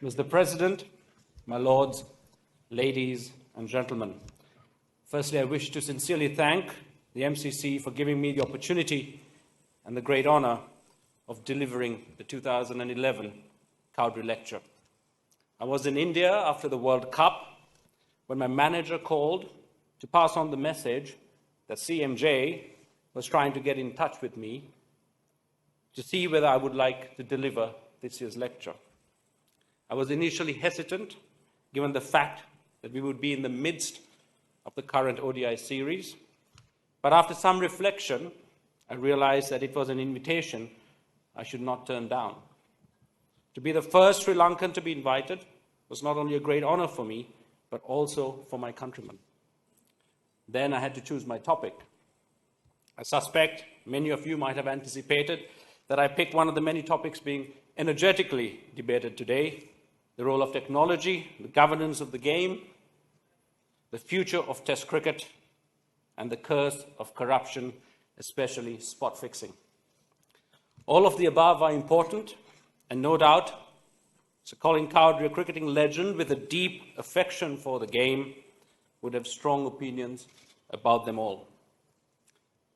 Mr. President, my lords, ladies and gentlemen, firstly, I wish to sincerely thank the MCC for giving me the opportunity and the great honor of delivering the 2011 Cowdrey Lecture. I was in India after the World Cup when my manager called to pass on the message that CMJ was trying to get in touch with me to see whether I would like to deliver this year's lecture. I was initially hesitant, given the fact that we would be in the midst of the current ODI series, but after some reflection, I realized that it was an invitation I should not turn down. To be the first Sri Lankan to be invited was not only a great honor for me, but also for my countrymen. Then I had to choose my topic. I suspect many of you might have anticipated that I picked one of the many topics being energetically debated today: the role of technology, the governance of the game, the future of Test cricket, and the curse of corruption, especially spot fixing. All of the above are important, and no doubt Sir Colin Cowdrey, a cricketing legend with a deep affection for the game, would have strong opinions about them all.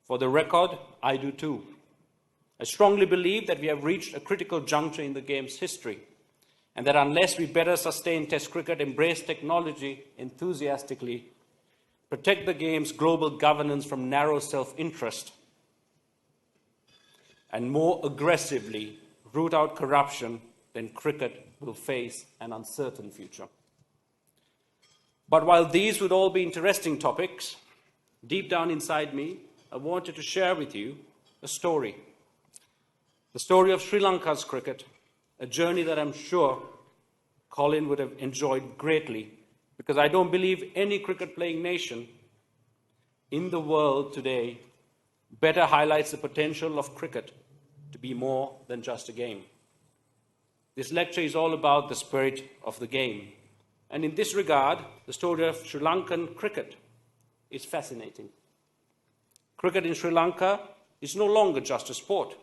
For the record, I do too. I strongly believe that we have reached a critical juncture in the game's history, and that unless we better sustain Test cricket, embrace technology enthusiastically, protect the game's global governance from narrow self-interest, and more aggressively root out corruption, then cricket will face an uncertain future. But while these would all be interesting topics, deep down inside me, I wanted to share with you a story. The story of Sri Lanka's cricket, a journey that I'm sure Colin would have enjoyed greatly, because I don't believe any cricket-playing nation in the world today better highlights the potential of cricket to be more than just a game. This lecture is all about the spirit of the game. And in this regard, the story of Sri Lankan cricket is fascinating. Cricket in Sri Lanka is no longer just a sport.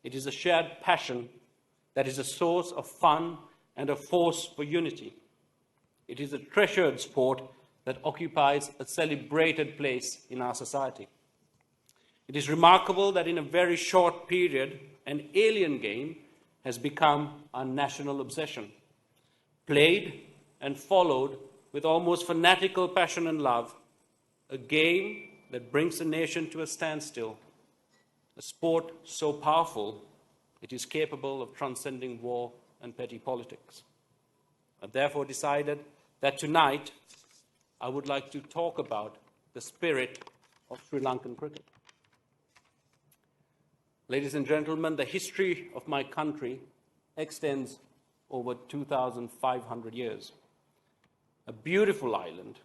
It is a shared passion that is a source of fun and a force for unity. It is a treasured sport that occupies a celebrated place in our society. It is remarkable that in a very short period, an alien game has become our national obsession, played and followed with almost fanatical passion and love, a game that brings the nation to a standstill, a sport so powerful it is capable of transcending war and petty politics. I therefore decided that tonight I would like to talk about the spirit of Sri Lankan cricket. Ladies and gentlemen, the history of my country extends over 2,500 years. A beautiful island,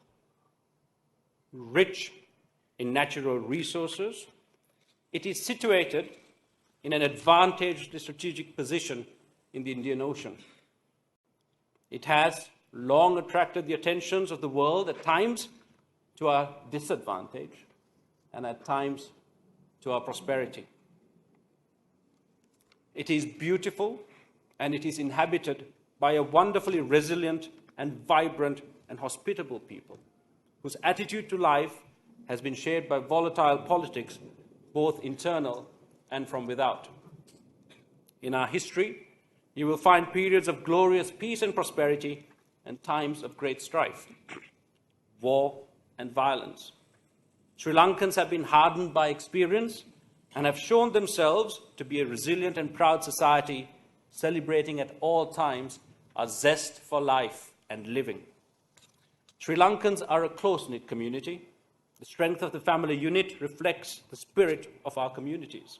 rich in natural resources, it is situated in an advantaged strategic position in the Indian Ocean. It has long attracted the attentions of the world, at times to our disadvantage, and at times to our prosperity. It is beautiful, and it is inhabited by a wonderfully resilient and vibrant and hospitable people, whose attitude to life has been shaped by volatile politics, both internal and from without. In our history, you will find periods of glorious peace and prosperity and times of great strife, war and violence. Sri Lankans have been hardened by experience and have shown themselves to be a resilient and proud society, celebrating at all times our zest for life and living. Sri Lankans are a close-knit community. The strength of the family unit reflects the spirit of our communities.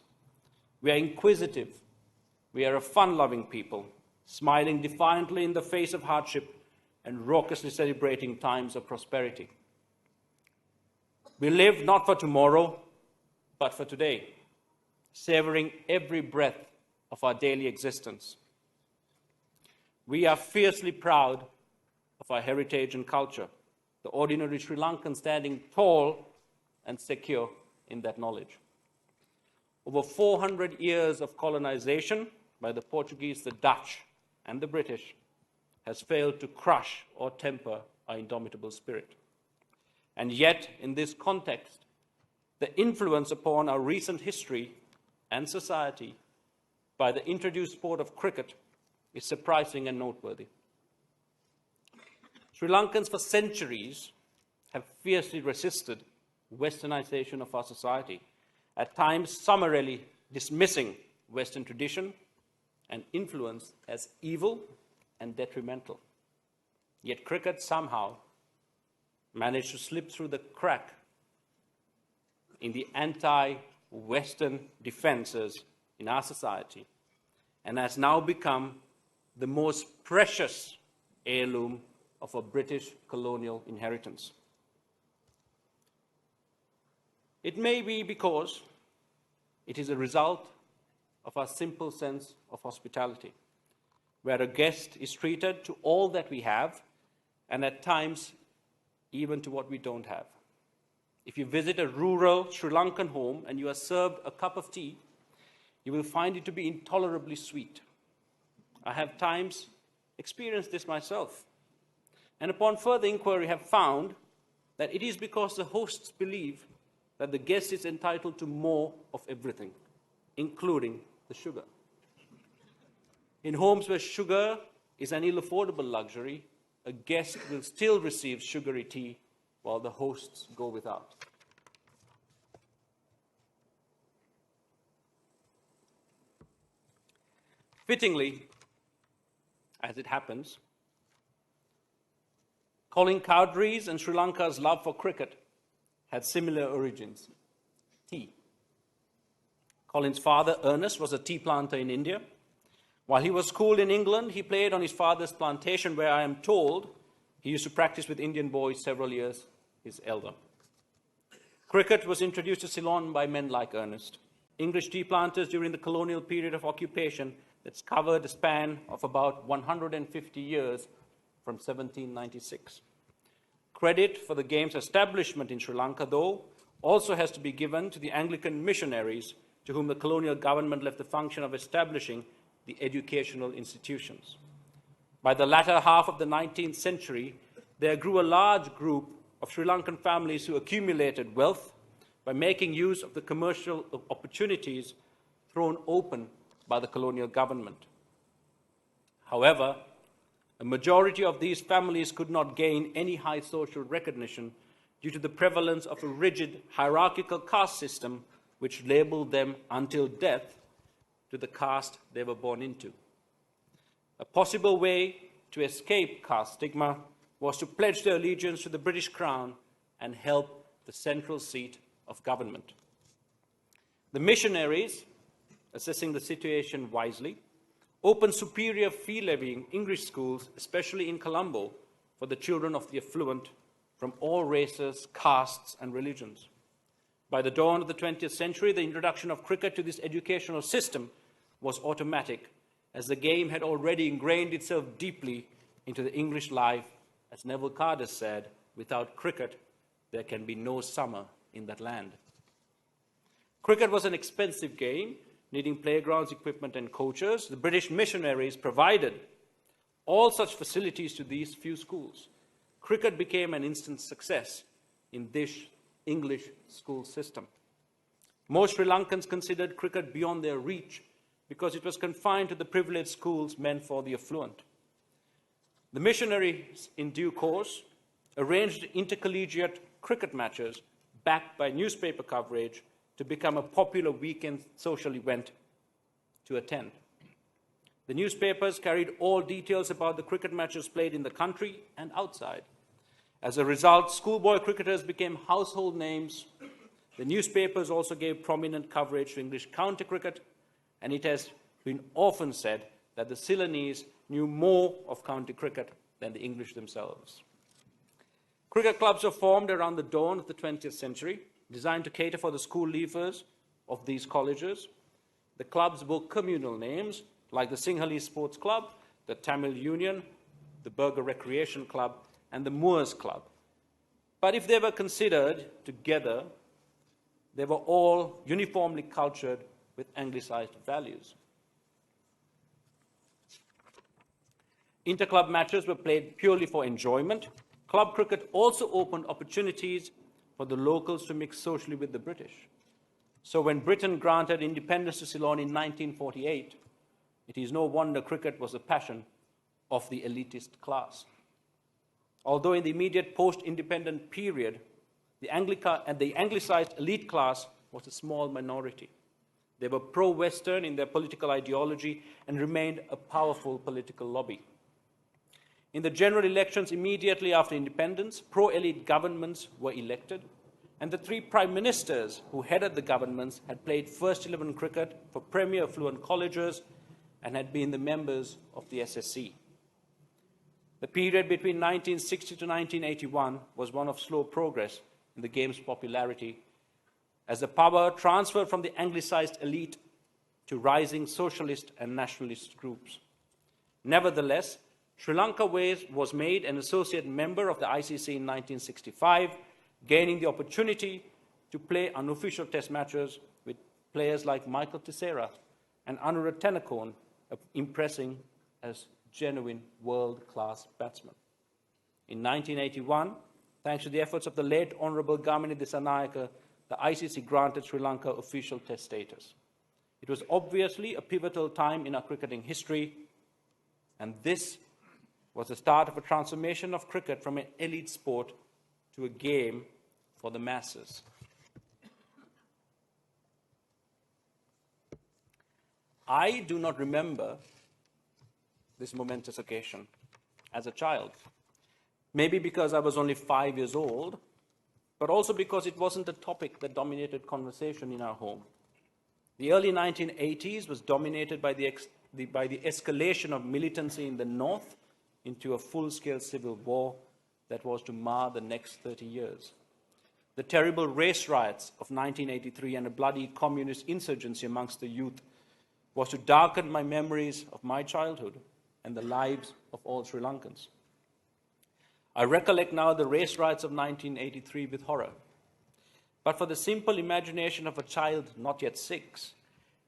We are inquisitive. We are a fun-loving people, smiling defiantly in the face of hardship and raucously celebrating times of prosperity. We live not for tomorrow, but for today, savoring every breath of our daily existence. We are fiercely proud of our heritage and culture, the ordinary Sri Lankan standing tall and secure in that knowledge. Over 400 years of colonization by the Portuguese, the Dutch, and the British has failed to crush or temper our indomitable spirit. And yet, in this context, the influence upon our recent history and society by the introduced sport of cricket is surprising and noteworthy. Sri Lankans for centuries have fiercely resisted westernization of our society, at times summarily dismissing Western tradition and influence as evil and detrimental. Yet cricket somehow managed to slip through the crack in the anti-Western defenses in our society and has now become the most precious heirloom of a British colonial inheritance. It may be because it is a result of our simple sense of hospitality, where a guest is treated to all that we have and at times even to what we don't have. If you visit a rural Sri Lankan home and you are served a cup of tea, you will find it to be intolerably sweet. I have times experienced this myself, and upon further inquiry have found that it is because the hosts believe that the guest is entitled to more of everything, including the sugar. In homes where sugar is an ill-affordable luxury, a guest will still receive sugary tea while the hosts go without. Fittingly, as it happens, Colin Cowdrey's and Sri Lanka's love for cricket had similar origins: tea. Colin's father, Ernest, was a tea planter in India. While he was schooled in England, he played on his father's plantation, where I am told he used to practice with Indian boys several years his elder. Cricket was introduced to Ceylon by men like Ernest, English tea planters during the colonial period of occupation that's covered a span of about 150 years from 1796. Credit for the game's establishment in Sri Lanka, though, also has to be given to the Anglican missionaries to whom the colonial government left the function of establishing the educational institutions. By the latter half of the 19th century, there grew a large group of Sri Lankan families who accumulated wealth by making use of the commercial opportunities thrown open by the colonial government. However, a majority of these families could not gain any high social recognition due to the prevalence of a rigid hierarchical caste system which labeled them until death to the caste they were born into. A possible way to escape caste stigma was to pledge their allegiance to the British Crown and help the central seat of government. The missionaries, assessing the situation wisely, opened superior fee-levying English schools, especially in Colombo, for the children of the affluent from all races, castes, and religions. By the dawn of the 20th century, the introduction of cricket to this educational system was automatic, as the game had already ingrained itself deeply into the English life. As Neville Cardus said, without cricket, there can be no summer in that land. Cricket was an expensive game, needing playgrounds, equipment, and coaches. The British missionaries provided all such facilities to these few schools. Cricket became an instant success in this English school system. Most Sri Lankans considered cricket beyond their reach because it was confined to the privileged schools meant for the affluent. The missionaries, in due course, arranged intercollegiate cricket matches backed by newspaper coverage to become a popular weekend social event to attend. The newspapers carried all details about the cricket matches played in the country and outside. As a result, schoolboy cricketers became household names. The newspapers also gave prominent coverage to English county cricket, and it has been often said that the Ceylonese knew more of county cricket than the English themselves. Cricket clubs were formed around the dawn of the 20th century, designed to cater for the school leavers of these colleges. The clubs bore communal names like the Sinhalese Sports Club, the Tamil Union, the Burger Recreation Club, and the Moors Club. But if they were considered together, they were all uniformly cultured with Anglicized values. Inter-club matches were played purely for enjoyment. Club cricket also opened opportunities for the locals to mix socially with the British. So when Britain granted independence to Ceylon in 1948, it is no wonder cricket was a passion of the elitist class. Although in the immediate post-independent period, the Anglicized elite class was a small minority. They were pro-Western in their political ideology and remained a powerful political lobby. In the general elections immediately after independence, pro-elite governments were elected, and the three prime ministers who headed the governments had played first-11 cricket for premier affluent colleges and had been the members of the SSC. The period between 1960 to 1981 was one of slow progress in the game's popularity, as the power transferred from the Anglicized elite to rising socialist and nationalist groups. Nevertheless, Sri Lanka was made an associate member of the ICC in 1965, gaining the opportunity to play unofficial test matches with players like Michael Tissera and Anura Tennakoon, impressing as genuine world-class batsmen. In 1981, thanks to the efforts of the late Honourable Gamini Dissanayake, the ICC granted Sri Lanka official test status. It was obviously a pivotal time in our cricketing history, and this was the start of a transformation of cricket from an elite sport to a game for the masses. I do not remember this momentous occasion as a child. Maybe because I was only 5 years old, but also because it wasn't a topic that dominated conversation in our home. The early 1980s was dominated by the escalation of militancy in the north into a full-scale civil war that was to mar the next 30 years. The terrible race riots of 1983 and a bloody communist insurgency amongst the youth was to darken my memories of my childhood and the lives of all Sri Lankans. I recollect now the race riots of 1983 with horror. But for the simple imagination of a child not yet 6,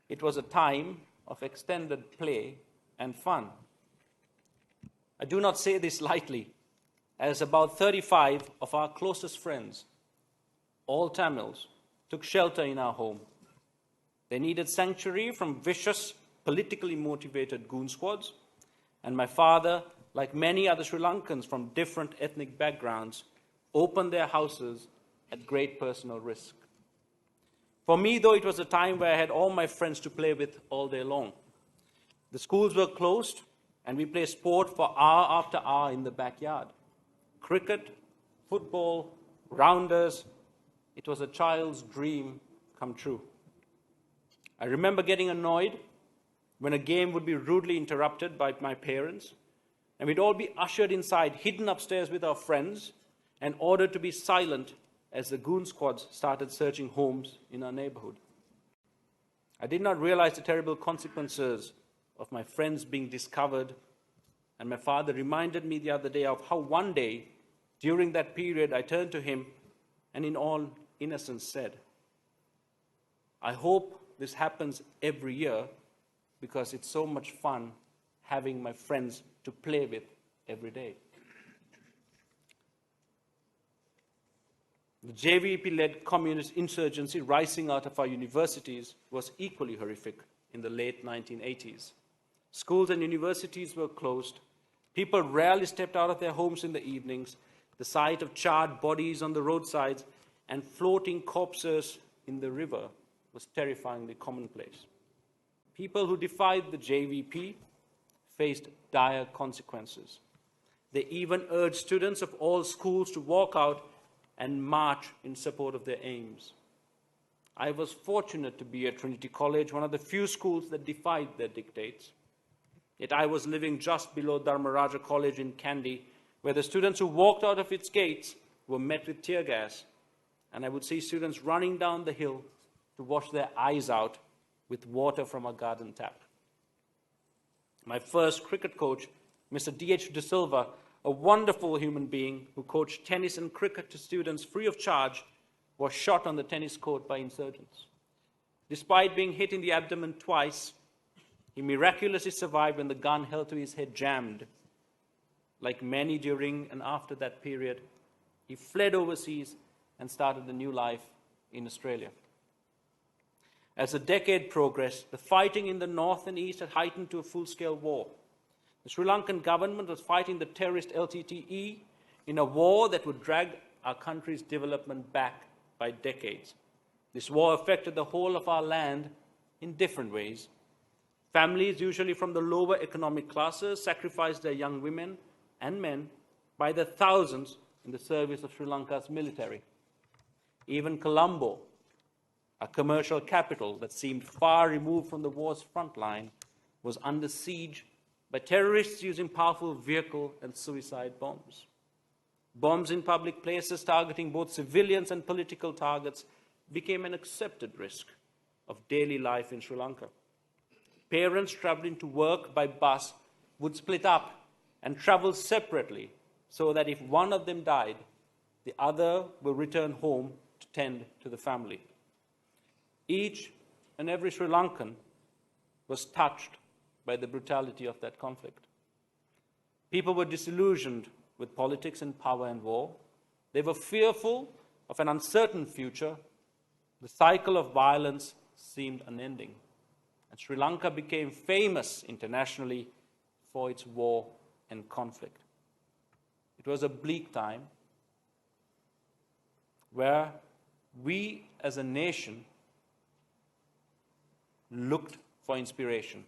it was a time of extended play and fun. I do not say this lightly, as about 35 of our closest friends, all Tamils, took shelter in our home. They needed sanctuary from vicious, politically motivated goon squads, and my father, like many other Sri Lankans from different ethnic backgrounds, opened their houses at great personal risk. For me, though, it was a time where I had all my friends to play with all day long. The schools were closed, and we played sport for hour after hour in the backyard. Cricket, football, rounders. It was a child's dream come true. I remember getting annoyed when a game would be rudely interrupted by my parents, and we'd all be ushered inside, hidden upstairs with our friends, and ordered to be silent as the goon squads started searching homes in our neighborhood. I did not realize the terrible consequences of my friends being discovered, and my father reminded me the other day of how one day, during that period, I turned to him and in all innocence said, "I hope this happens every year because it's so much fun having my friends to play with every day." The JVP-led communist insurgency rising out of our universities was equally horrific in the late 1980s. Schools and universities were closed. People rarely stepped out of their homes in the evenings. The sight of charred bodies on the roadsides and floating corpses in the river was terrifyingly commonplace. People who defied the JVP faced dire consequences. They even urged students of all schools to walk out and march in support of their aims. I was fortunate to be at Trinity College, one of the few schools that defied their dictates. Yet I was living just below Dharmaraja College in Kandy, where the students who walked out of its gates were met with tear gas, and I would see students running down the hill to wash their eyes out with water from a garden tap. My first cricket coach, Mr. D.H. De Silva, a wonderful human being who coached tennis and cricket to students free of charge, was shot on the tennis court by insurgents. Despite being hit in the abdomen twice, he miraculously survived when the gun held to his head jammed, like many during and after that period, he fled overseas and started a new life in Australia. As the decade progressed, the fighting in the north and east had heightened to a full-scale war. The Sri Lankan government was fighting the terrorist LTTE in a war that would drag our country's development back by decades. This war affected the whole of our land in different ways. Families, usually from the lower economic classes, sacrificed their young women and men by the thousands in the service of Sri Lanka's military. Even Colombo, a commercial capital that seemed far removed from the war's front line, was under siege by terrorists using powerful vehicle and suicide bombs. Bombs in public places targeting both civilians and political targets became an accepted risk of daily life in Sri Lanka. Parents traveling to work by bus would split up and travel separately so that if one of them died, the other will return home to tend to the family. Each and every Sri Lankan was touched by the brutality of that conflict. People were disillusioned with politics and power and war. They were fearful of an uncertain future. The cycle of violence seemed unending. And Sri Lanka became famous internationally for its war and conflict. It was a bleak time where we as a nation looked for inspiration,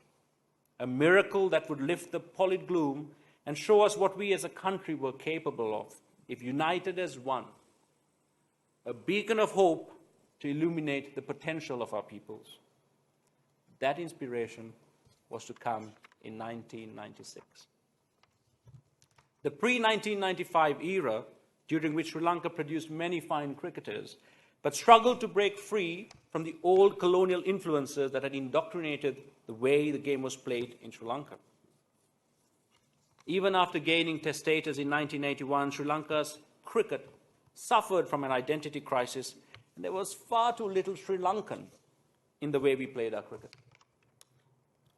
a miracle that would lift the pallid gloom and show us what we as a country were capable of if united as one, a beacon of hope to illuminate the potential of our peoples. That inspiration was to come in 1996. The pre-1995 era, during which Sri Lanka produced many fine cricketers, but struggled to break free from the old colonial influences that had indoctrinated the way the game was played in Sri Lanka. Even after gaining Test status in 1981, Sri Lanka's cricket suffered from an identity crisis, and there was far too little Sri Lankan in the way we played our cricket.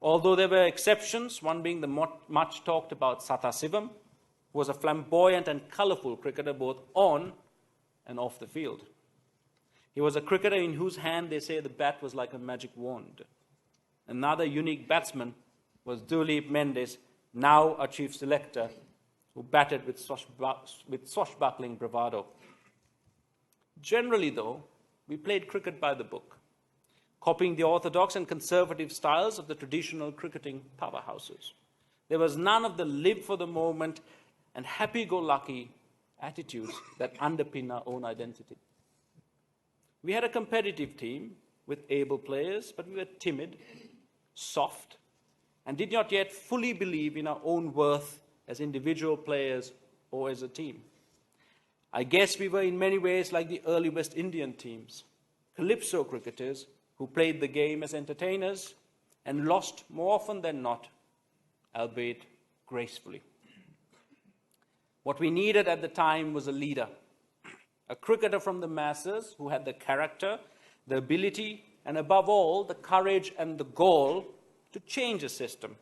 Although there were exceptions, one being the much talked about Satha Sivam, who was a flamboyant and colourful cricketer both on and off the field. He was a cricketer in whose hand they say the bat was like a magic wand. Another unique batsman was Duleep Mendes, now our chief selector, who batted with swashbuckling bravado. Generally, though, we played cricket by the book, copying the orthodox and conservative styles of the traditional cricketing powerhouses. There was none of the live for the moment and happy-go-lucky attitudes that underpin our own identity. We had a competitive team with able players, but we were timid, soft, and did not yet fully believe in our own worth as individual players or as a team. I guess we were in many ways like the early West Indian teams, calypso cricketers who played the game as entertainers and lost more often than not, albeit gracefully. What we needed at the time was a leader, a cricketer from the masses who had the character, the ability, and above all, the courage and the gall to change a system,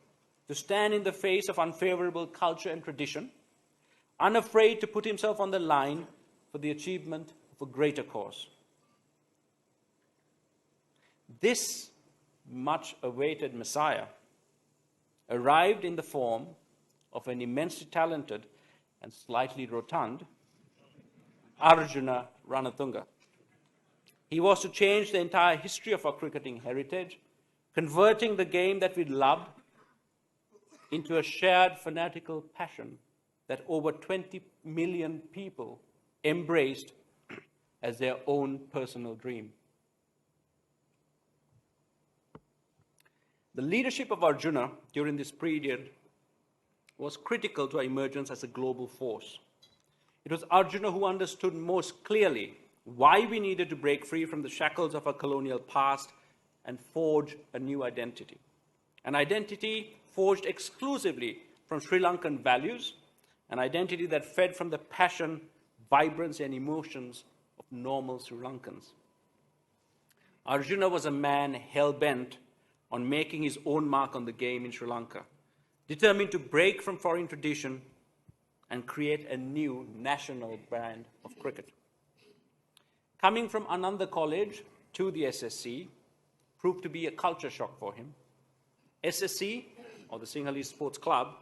to stand in the face of unfavorable culture and tradition, unafraid to put himself on the line for the achievement of a greater cause. This much-awaited Messiah arrived in the form of an immensely talented and slightly rotund Arjuna Ranatunga. He was to change the entire history of our cricketing heritage, converting the game that we loved into a shared fanatical passion that over 20 million people embraced as their own personal dream. The leadership of Arjuna during this period was critical to our emergence as a global force. It was Arjuna who understood most clearly why we needed to break free from the shackles of our colonial past and forge a new identity. An identity forged exclusively from Sri Lankan values, an identity that fed from the passion, vibrance, and emotions of normal Sri Lankans. Arjuna was a man hell-bent on making his own mark on the game in Sri Lanka, determined to break from foreign tradition and create a new national brand of cricket. Coming from Ananda College to the SSC proved to be a culture shock for him. SSC, or the Sinhalese Sports Club,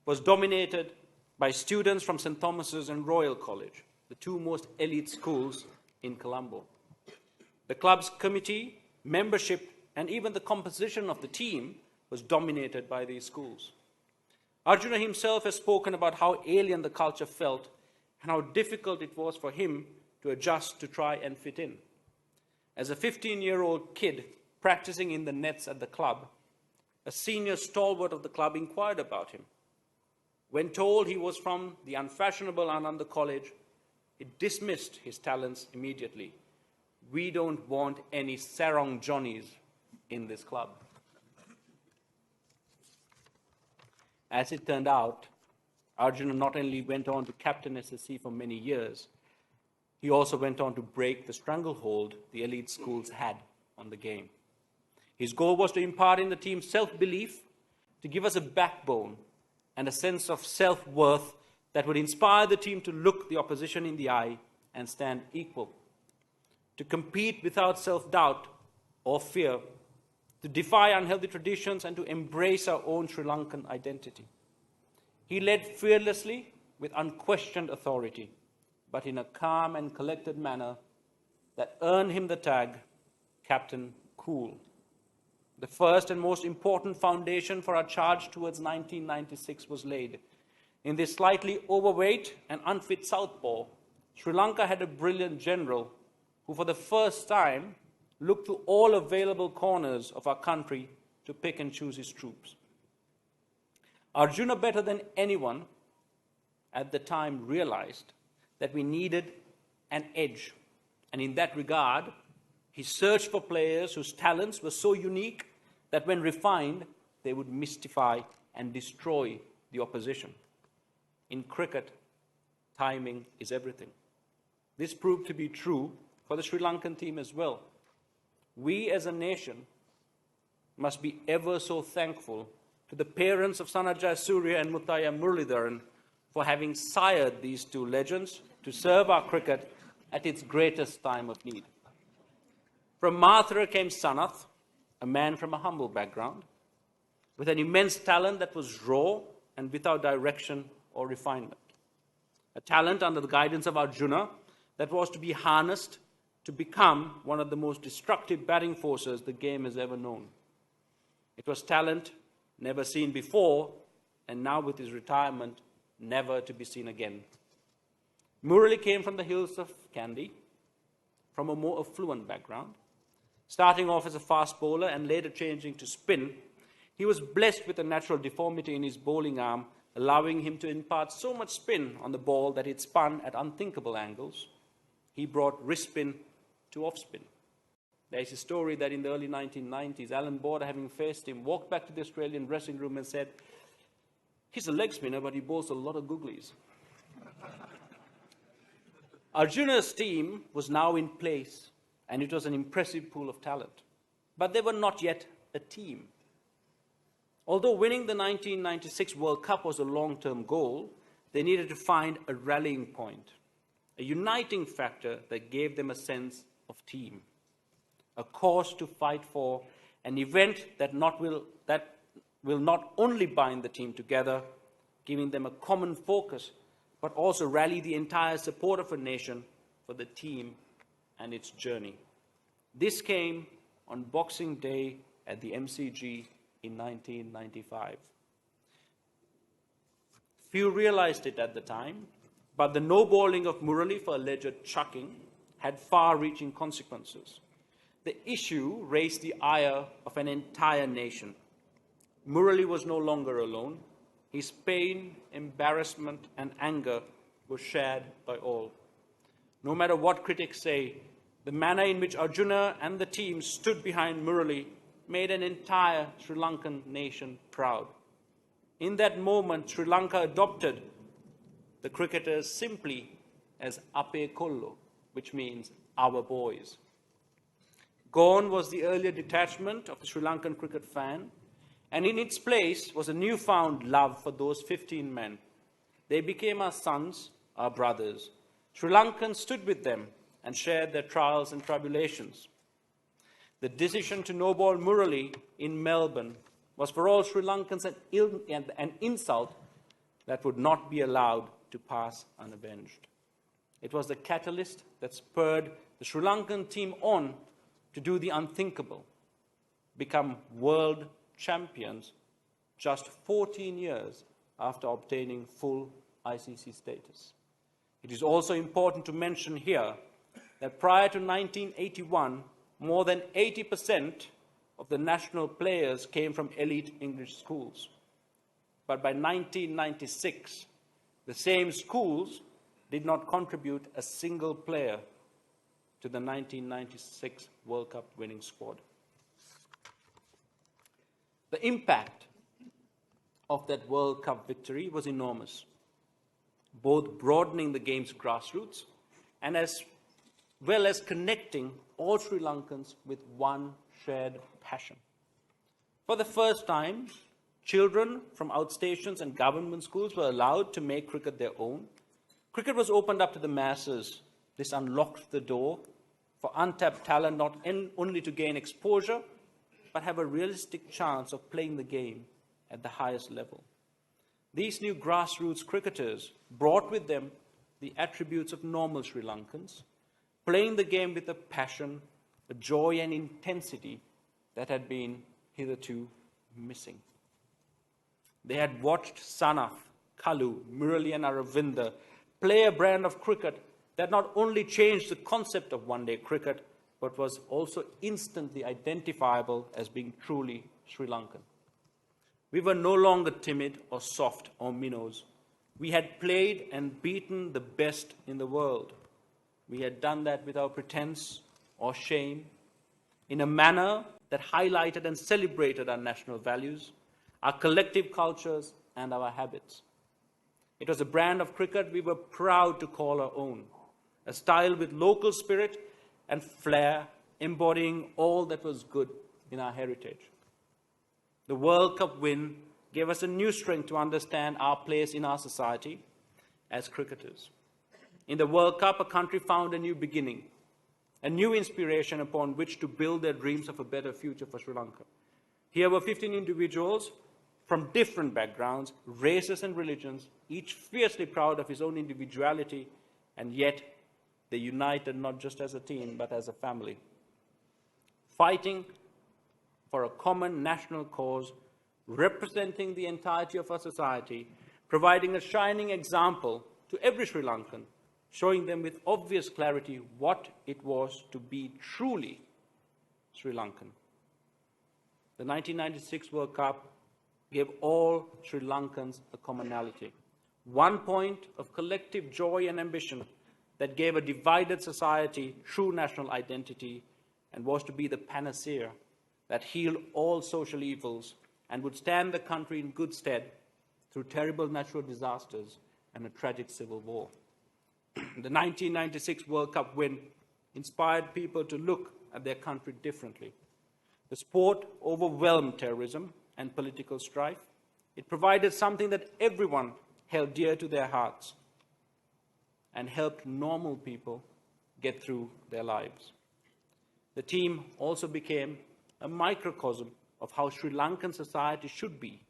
was dominated by students from St. Thomas's and Royal College, the two most elite schools in Colombo. The club's committee, membership, and even the composition of the team was dominated by these schools. Arjuna himself has spoken about how alien the culture felt and how difficult it was for him to adjust to try and fit in. As a 15-year-old kid practicing in the nets at the club, a senior stalwart of the club inquired about him. When told he was from the unfashionable Ananda College, he dismissed his talents immediately. We don't want any sarong Johnnies in this club. As it turned out, Arjuna not only went on to captain SSC for many years, he also went on to break the stranglehold the elite schools had on the game. His goal was to impart in the team self-belief, to give us a backbone and a sense of self-worth that would inspire the team to look the opposition in the eye and stand equal, to compete without self-doubt or fear, to defy unhealthy traditions and to embrace our own Sri Lankan identity. He led fearlessly with unquestioned authority, but in a calm and collected manner that earned him the tag Captain Cool. The first and most important foundation for our charge towards 1996 was laid. In this slightly overweight and unfit southpaw, Sri Lanka had a brilliant general who for the first time looked to all available corners of our country to pick and choose his troops. Arjuna, better than anyone at the time, realized that we needed an edge. And in that regard, he searched for players whose talents were so unique that when refined, they would mystify and destroy the opposition. In cricket, timing is everything. This proved to be true for the Sri Lankan team as well. We as a nation must be ever so thankful to the parents of Sanajaya Surya and Muthaiya Muralidharan for having sired these two legends to serve our cricket at its greatest time of need. From Mathura came Sanath, a man from a humble background, with an immense talent that was raw and without direction or refinement. A talent under the guidance of Arjuna that was to be harnessed to become one of the most destructive batting forces the game has ever known. It was talent never seen before, and now with his retirement, never to be seen again. Murali came from the hills of Kandy, from a more affluent background. Starting off as a fast bowler and later changing to spin, he was blessed with a natural deformity in his bowling arm, allowing him to impart so much spin on the ball that it spun at unthinkable angles. He brought wrist spin to off spin. There is a story that in the early 1990s, Alan Border, having faced him, walked back to the Australian dressing room and said, "He's a leg spinner, but he bowls a lot of googlies." Arjuna's team was now in place, and it was an impressive pool of talent. But they were not yet a team. Although winning the 1996 World Cup was a long-term goal, they needed to find a rallying point, a uniting factor that gave them a sense of team, a cause to fight for, an event that will not only bind the team together, giving them a common focus, but also rally the entire support of a nation for the team and its journey. This came on Boxing Day at the MCG in 1995. Few realized it at the time, but the no-bowling of Murali for alleged chucking had far-reaching consequences. The issue raised the ire of an entire nation. Murali was no longer alone. His pain, embarrassment, and anger were shared by all. No matter what critics say, the manner in which Arjuna and the team stood behind Murali made an entire Sri Lankan nation proud. In that moment, Sri Lanka adopted the cricketers simply as Ape Kollo, which means our boys. Gone was the earlier detachment of the Sri Lankan cricket fan, and in its place was a newfound love for those 15 men, They became our sons, our brothers. Sri Lankans stood with them and shared their trials and tribulations. The decision to no-ball Murali in Melbourne was for all Sri Lankans an insult that would not be allowed to pass unavenged. It was the catalyst that spurred the Sri Lankan team on to do the unthinkable, become world champions just 14 years after obtaining full ICC status. It is also important to mention here that prior to 1981, more than 80% of the national players came from elite English schools. But by 1996, the same schools did not contribute a single player to the 1996 World Cup winning squad. The impact of that World Cup victory was enormous, both broadening the game's grassroots and as well as connecting all Sri Lankans with one shared passion. For the first time, children from outstations and government schools were allowed to make cricket their own. Cricket was opened up to the masses. This unlocked the door for untapped talent not only to gain exposure, but have a realistic chance of playing the game at the highest level. These new grassroots cricketers brought with them the attributes of normal Sri Lankans, playing the game with a passion, a joy and intensity that had been hitherto missing. They had watched Sanath, Kalu, Murali and Aravinda play a brand of cricket that not only changed the concept of one-day cricket, but was also instantly identifiable as being truly Sri Lankan. We were no longer timid or soft or minnows. We had played and beaten the best in the world. We had done that without pretense or shame, in a manner that highlighted and celebrated our national values, our collective cultures, and our habits. It was a brand of cricket we were proud to call our own, a style with local spirit and flair, embodying all that was good in our heritage. The World Cup win gave us a new strength to understand our place in our society as cricketers. In the World Cup, a country found a new beginning, a new inspiration upon which to build their dreams of a better future for Sri Lanka. Here were 15 individuals from different backgrounds, races and religions, each fiercely proud of his own individuality, and yet they united not just as a team, but as a family, fighting for a common national cause, representing the entirety of our society, providing a shining example to every Sri Lankan, showing them with obvious clarity what it was to be truly Sri Lankan. The 1996 World Cup gave all Sri Lankans a commonality, one point of collective joy and ambition that gave a divided society true national identity and was to be the panacea that healed all social evils and would stand the country in good stead through terrible natural disasters and a tragic civil war. The 1996 World Cup win inspired people to look at their country differently. The sport overwhelmed terrorism and political strife. It provided something that everyone held dear to their hearts and helped normal people get through their lives. The team also became a microcosm of how Sri Lankan society should be,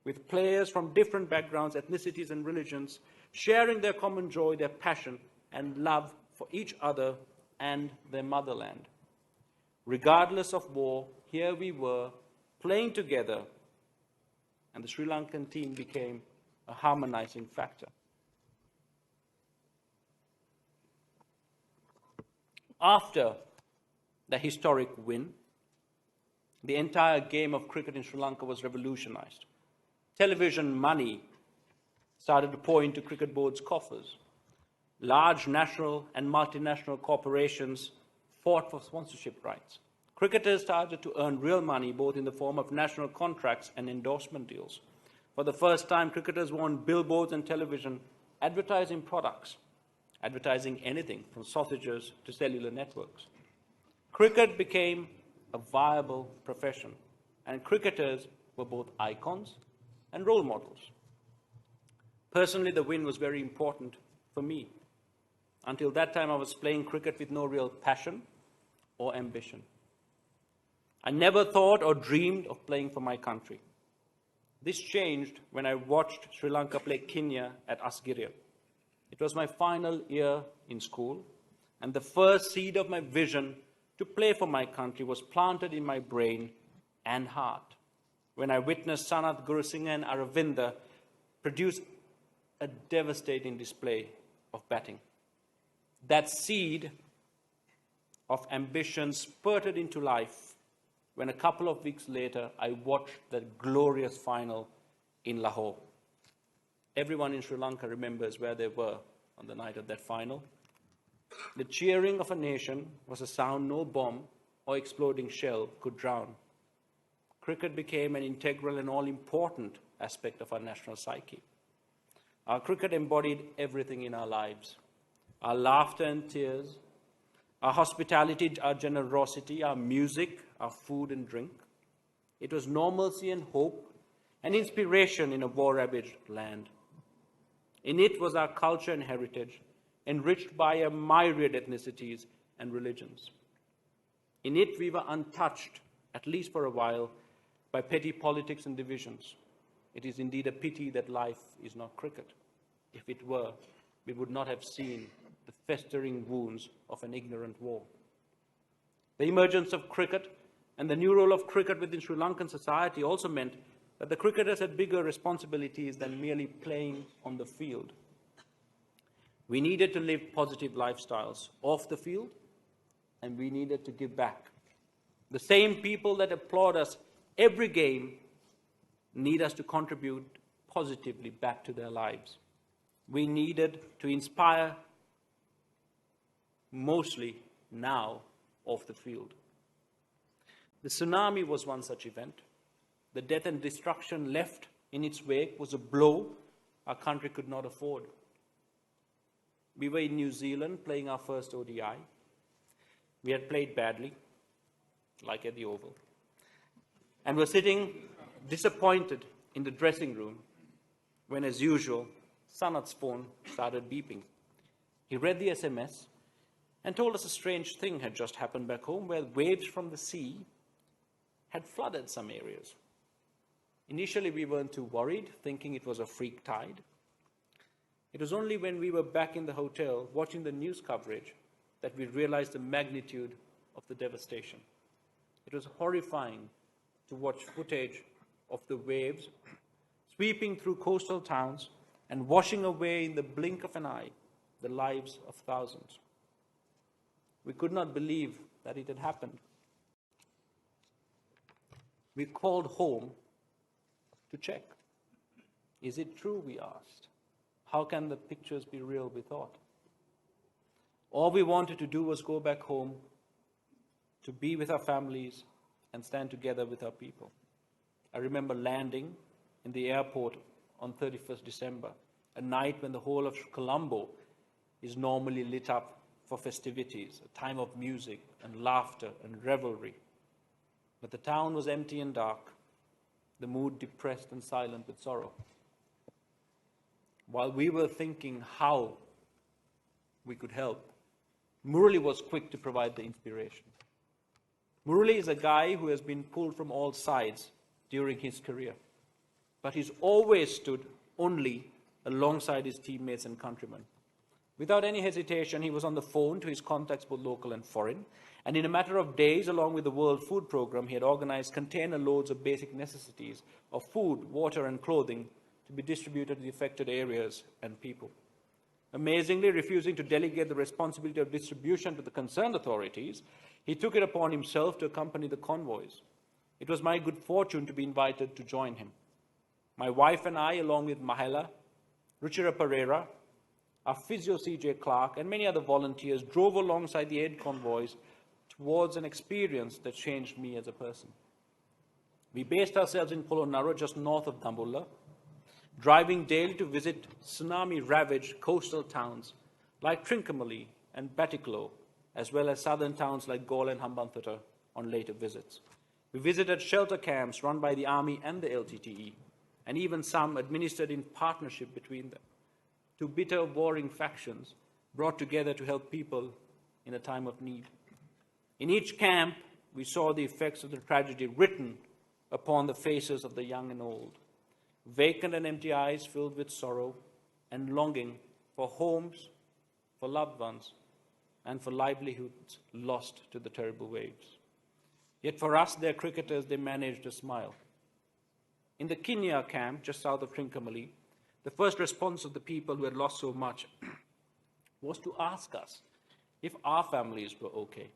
with players from different backgrounds, ethnicities and religions sharing their common joy, their passion and love for each other and their motherland. Regardless of war, here we were playing together, and the Sri Lankan team became a harmonizing factor. After the historic win, the entire game of cricket in Sri Lanka was revolutionized. Television money started to pour into cricket boards' coffers. Large national and multinational corporations fought for sponsorship rights. Cricketers started to earn real money, both in the form of national contracts and endorsement deals. For the first time, cricketers were on billboards and television advertising products, advertising anything from sausages to cellular networks. Cricket became a viable profession, and cricketers were both icons and role models. Personally, the win was very important for me. Until that time, I was playing cricket with no real passion or ambition. I never thought or dreamed of playing for my country. This changed when I watched Sri Lanka play Kenya at Asgirya. It was my final year in school, and the first seed of my vision to play for my country was planted in my brain and heart when I witnessed Sanath Gurusinghe and Aravinda produce a devastating display of batting. That seed of ambition spurted into life when a couple of weeks later I watched that glorious final in Lahore. Everyone in Sri Lanka remembers where they were on the night of that final. The cheering of a nation was a sound no bomb or exploding shell could drown. Cricket became an integral and all-important aspect of our national psyche. Our cricket embodied everything in our lives. Our laughter and tears, our hospitality, our generosity, our music, our food and drink. It was normalcy and hope and inspiration in a war-ravaged land. In it was our culture and heritage, enriched by a myriad ethnicities and religions. In it we were untouched, at least for a while, by petty politics and divisions. It is indeed a pity that life is not cricket. If it were, we would not have seen the festering wounds of an ignorant war. The emergence of cricket and the new role of cricket within Sri Lankan society also meant that the cricketers had bigger responsibilities than merely playing on the field. We needed to live positive lifestyles off the field, and we needed to give back. The same people that applaud us every game need us to contribute positively back to their lives. We needed to inspire mostly now off the field. The tsunami was one such event. The death and destruction left in its wake was a blow our country could not afford. We were in New Zealand playing our first ODI. We had played badly, like at the Oval, and were sitting disappointed in the dressing room when, as usual, Sanath's phone started beeping. He read the SMS and told us a strange thing had just happened back home, where waves from the sea had flooded some areas. Initially, we weren't too worried, thinking it was a freak tide. It was only when we were back in the hotel watching the news coverage that we realized the magnitude of the devastation. It was horrifying to watch footage of the waves sweeping through coastal towns and washing away in the blink of an eye the lives of thousands. We could not believe that it had happened. We called home to check. Is it true, we asked. How can the pictures be real, we thought. All we wanted to do was go back home to be with our families and stand together with our people. I remember landing in the airport on 31st December, a night when the whole of Colombo is normally lit up for festivities, a time of music and laughter and revelry. But the town was empty and dark, the mood depressed and silent with sorrow. While we were thinking how we could help, Murali was quick to provide the inspiration. Murali is a guy who has been pulled from all sides during his career, but he's always stood only alongside his teammates and countrymen. Without any hesitation, he was on the phone to his contacts, both local and foreign, and in a matter of days, along with the World Food Programme, he had organized container loads of basic necessities of food, water, and clothing to be distributed to the affected areas and people. Amazingly, refusing to delegate the responsibility of distribution to the concerned authorities, he took it upon himself to accompany the convoys. It was my good fortune to be invited to join him. My wife and I, along with Mahela, Ruchira Pereira, our physio CJ Clark, and many other volunteers, drove alongside the aid convoys towards an experience that changed me as a person. We based ourselves in Polonnaruwa, just north of Dambulla, driving daily to visit tsunami-ravaged coastal towns like Trincomalee and Batticaloa, as well as southern towns like Galle and Hambantota on later visits. We visited shelter camps run by the Army and the LTTE. and even some administered in partnership between them. Two bitter warring factions brought together to help people in a time of need. In each camp, we saw the effects of the tragedy written upon the faces of the young and old. Vacant and empty eyes filled with sorrow and longing for homes, for loved ones, and for livelihoods lost to the terrible waves. Yet for us, their cricketers, they managed to smile. In the Kinya camp, just south of Trincomalee, the first response of the people who had lost so much was to ask us if our families were okay.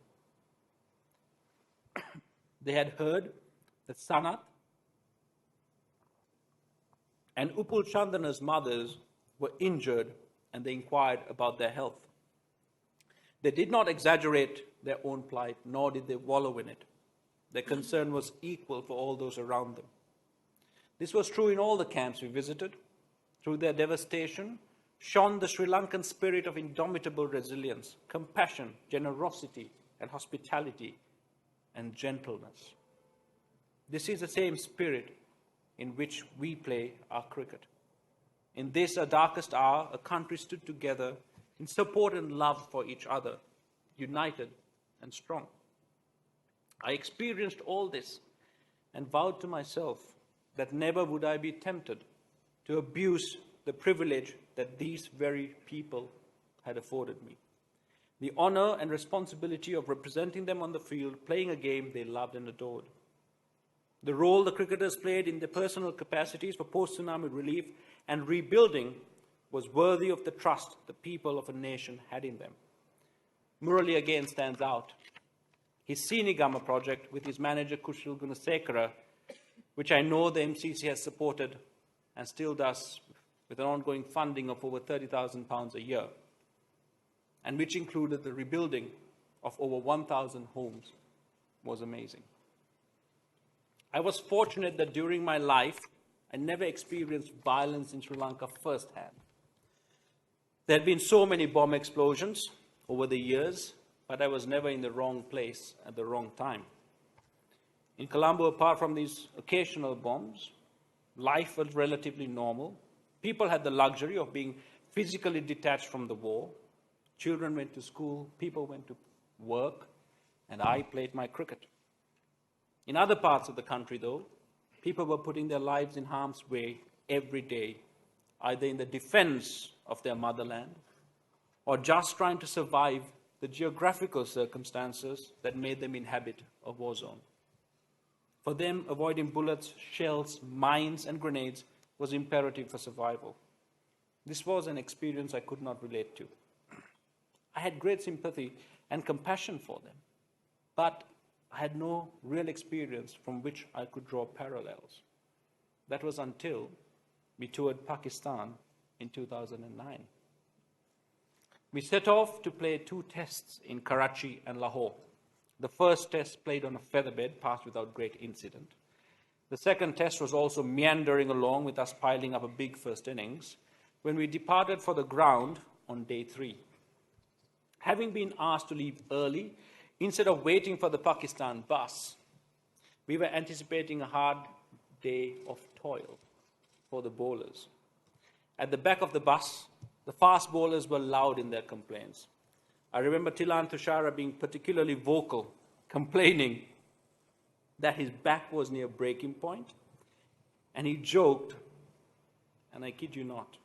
They had heard that Sanat and Upul Chandana's mothers were injured, and they inquired about their health. They did not exaggerate their own plight, nor did they wallow in it. Their concern was equal for all those around them. This was true in all the camps we visited. Through their devastation shone the Sri Lankan spirit of indomitable resilience, compassion, generosity, and hospitality, and gentleness. This is the same spirit in which we play our cricket. In this, our darkest hour, a country stood together in support and love for each other, united and strong. I experienced all this and vowed to myself that never would I be tempted to abuse the privilege that these very people had afforded me. The honor and responsibility of representing them on the field, playing a game they loved and adored. The role the cricketers played in their personal capacities for post-tsunami relief and rebuilding was worthy of the trust the people of a nation had in them. Murali again stands out. His Sinigama project with his manager Kushal Gunasekara, which I know the MCC has supported and still does with an ongoing funding of over £30,000 a year, and which included the rebuilding of over 1,000 homes, was amazing. I was fortunate that during my life, I never experienced violence in Sri Lanka firsthand. There had been so many bomb explosions over the years, but I was never in the wrong place at the wrong time. In Colombo, apart from these occasional bombs, life was relatively normal. People had the luxury of being physically detached from the war. Children went to school, people went to work, and I played my cricket. In other parts of the country, though, people were putting their lives in harm's way every day, either in the defense of their motherland or just trying to survive the geographical circumstances that made them inhabit a war zone. For them, avoiding bullets, shells, mines, and grenades was imperative for survival. This was an experience I could not relate to. I had great sympathy and compassion for them, but I had no real experience from which I could draw parallels. That was until we toured Pakistan in 2009. We set off to play 2 tests in Karachi and Lahore. The first test, played on a featherbed, passed without great incident. The second test was also meandering along with us piling up a big first innings when we departed for the ground on day 3. Having been asked to leave early, instead of waiting for the Pakistan bus, we were anticipating a hard day of toil for the bowlers. At the back of the bus, the fast bowlers were loud in their complaints. I remember Tilan Tushara being particularly vocal, complaining that his back was near breaking point, and he joked, and I kid you not,